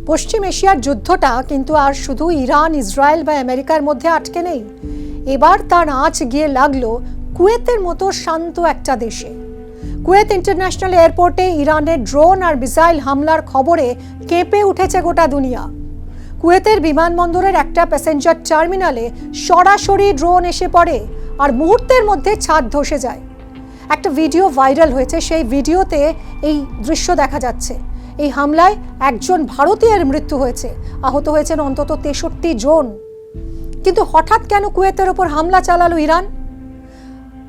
পশ্চিম এশিয়ার যুদ্ধটা কিন্তু আর শুধু ইরান, ইসরায়েল বা আমেরিকার মধ্যে আটকে নেই। এবার তার আঁচ গিয়ে লাগলো কুয়েতের মতো শান্ত একটা দেশে। কুয়েত ইন্টারন্যাশনাল এয়ারপোর্টে ইরানের ড্রোন আর মিসাইল হামলার খবরে কেঁপে উঠেছে গোটা দুনিয়া। কুয়েতের বিমানবন্দরের একটা প্যাসেঞ্জার টার্মিনালে সরাসরি ড্রোন এসে পড়ে আর মুহূর্তের মধ্যে ছাদ ধসে যায়। একটা ভিডিও ভাইরাল হয়েছে, সেই ভিডিওতে এই দৃশ্য দেখা যাচ্ছে। এই হামলায় একজন ভারতীয়ের মৃত্যু হয়েছে, আহত হয়েছেন অন্তত 63 জন। কিন্তু হঠাৎ কেন কুয়েতের ওপর হামলা চালালো ইরান?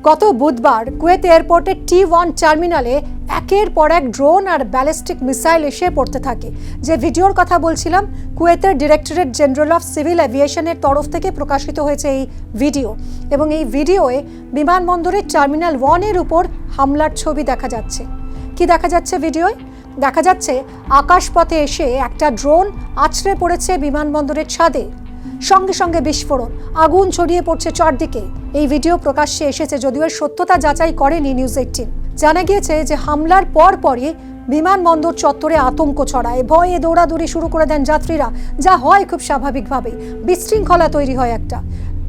গত বুধবার কুয়েত এয়ারপোর্টের T1 টার্মিনালে একের পর এক ড্রোন আর ব্যালিস্টিক মিসাইল এসে পড়তে থাকে। যে ভিডিওর কথা বলছিলাম, কুয়েতের ডিরেক্টরেট জেনারেল অফ সিভিল এভিয়েশনের তরফ থেকে প্রকাশিত হয়েছে এই ভিডিও। এবং এই ভিডিওয়ে বিমানবন্দরের টার্মিনাল 1-এর উপর হামলার ছবি দেখা যাচ্ছে। কি দেখা যাচ্ছে ভিডিওয়? দেখা যাচ্ছে আকাশপথে এসে একটা ড্রোন আছড়ে পড়েছে বিমানবন্দরের ছাদে। সঙ্গে সঙ্গে বিস্ফোরণ, আগুন ছড়িয়ে পড়ছে চারদিকে। এই ভিডিও প্রকাশ্যে এসেছে, যদিও এর সত্যতা যাচাই করেনি নিউজ 18। জানা গিয়েছে যে হামলার পরই বিমানবন্দর চত্বরে আতঙ্ক ছড়ায়, ভয়ে দৌড়াদৌড়ি শুরু করে দেন যাত্রীরা, যা হয় খুব স্বাভাবিকভাবে। বিশৃঙ্খলা তৈরি হয় একটা।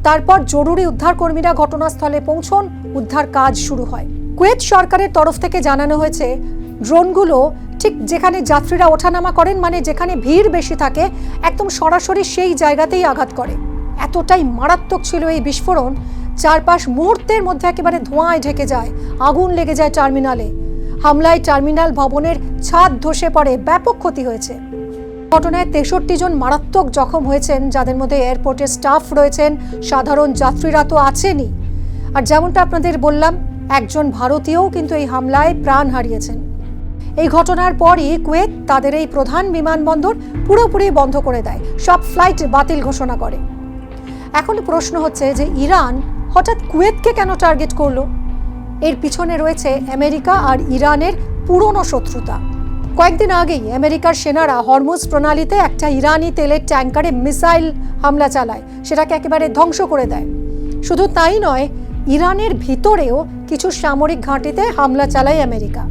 তারপর জরুরি উদ্ধারকর্মীরা ঘটনাস্থলে পৌঁছন, উদ্ধার কাজ শুরু হয়। কুয়েত সরকারের তরফ থেকে জানানো হয়েছে ড্রোনগুলো ঠিক যেখানে যাত্রীরা ওঠানামা করেন, মানে যেখানে ভিড় বেশি থাকে, একদম সরাসরি সেই জায়গাতেই আঘাত করে। এতটাই মারাত্মক ছিল এই বিস্ফোরণ, চারপাশ মুহূর্তের মধ্যে একেবারে ধোঁয়ায় ঢেকে যায়, আগুন লেগে যায় টার্মিনালে। হামলায় টার্মিনাল ভবনের ছাদ ধসে পড়ে, ব্যাপক ক্ষতি হয়েছে। ঘটনায় 63 জন মারাত্মক জখম হয়েছেন, যাদের মধ্যে এয়ারপোর্টের স্টাফ রয়েছেন, সাধারণ যাত্রীরা তো আছেনই। আর যেমনটা আপনাদের বললাম, একজন ভারতীয়ও কিন্তু এই হামলায় প্রাণ হারিয়েছেন। এই ঘটনার পরই কুয়েত তাদের এই প্রধান বিমানবন্দর পুরোপুরি বন্ধ করে দেয়, সব ফ্লাইট বাতিল ঘোষণা করে। এখন প্রশ্ন হচ্ছে যে ইরান হঠাৎ কুয়েতকে কেন টার্গেট করলো? এর পিছনে রয়েছে আমেরিকা আর ইরানের পুরনো শত্রুতা। কয়েকদিন আগেই আমেরিকার সেনারা হরমুজ প্রণালীতে একটা ইরানি তেলের ট্যাঙ্কারে মিসাইল হামলা চালায়, সেটাকে একেবারে ধ্বংস করে দেয়। শুধু তাই নয়, ইরানের ভিতরেও কিছু সামরিক ঘাঁটিতে হামলা চালায় আমেরিকা।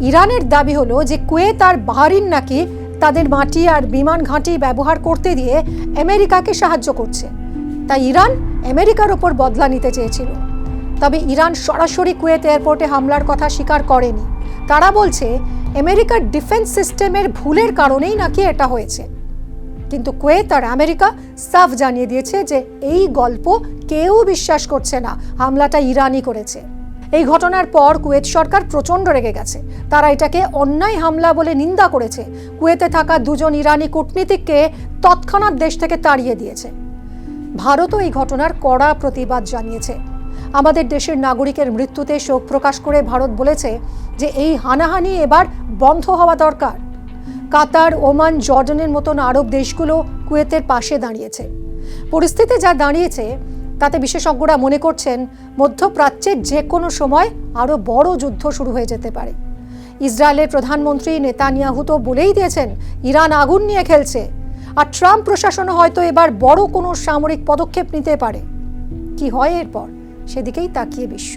ইরানের দাবি হলো যে কুয়েত আর বাহরিন নাকি তাদের মাটি আর বিমান ঘাঁটি ব্যবহার করতে দিয়ে আমেরিকাকে সাহায্য করছে, তাই ইরান আমেরিকার ওপর বদলা নিতে চেয়েছিল। তবে ইরান সরাসরি কুয়েত এয়ারপোর্টে হামলার কথা স্বীকার করেনি। তারা বলছে আমেরিকার ডিফেন্স সিস্টেমের ভুলের কারণেই নাকি এটা হয়েছে। কিন্তু কুয়েত আর আমেরিকা সাফ জানিয়ে দিয়েছে যে এই গল্প কেউ বিশ্বাস করছে না, হামলাটা ইরানই করেছে। এই ঘটনার পর কুয়েত সরকার প্রচণ্ড রেগে গেছে। তারা এটাকে অন্যায় হামলা বলে নিন্দা করেছে। কুয়েতে থাকা 2 জন ইরানি কূটনীতিককে তৎক্ষণাৎ দেশ থেকে তাড়িয়ে দিয়েছে। ভারতও এই ঘটনার কড়া প্রতিবাদ জানিয়েছে। আমাদের দেশের নাগরিকের মৃত্যুতে শোক প্রকাশ করে ভারত বলেছে যে এই হানাহানি এবার বন্ধ হওয়া দরকার। কাতার, ওমান, জর্ডানের মতন আরব দেশগুলো কুয়েতের পাশে দাঁড়িয়েছে। পরিস্থিতি যা দাঁড়িয়েছে তাতে বিশেষজ্ঞরা মনে করছেন মধ্যপ্রাচ্যের যে কোনো সময় আরও বড় যুদ্ধ শুরু হয়ে যেতে পারে। ইসরায়েলের প্রধানমন্ত্রী নেতানিয়াহু তো বলেই দিয়েছেন ইরান আগুন নিয়ে খেলছে। আর ট্রাম্প প্রশাসনও হয়তো এবার বড় কোনো সামরিক পদক্ষেপ নিতে পারে। কি হয় এরপর, সেদিকেই তাকিয়ে বিশ্ব।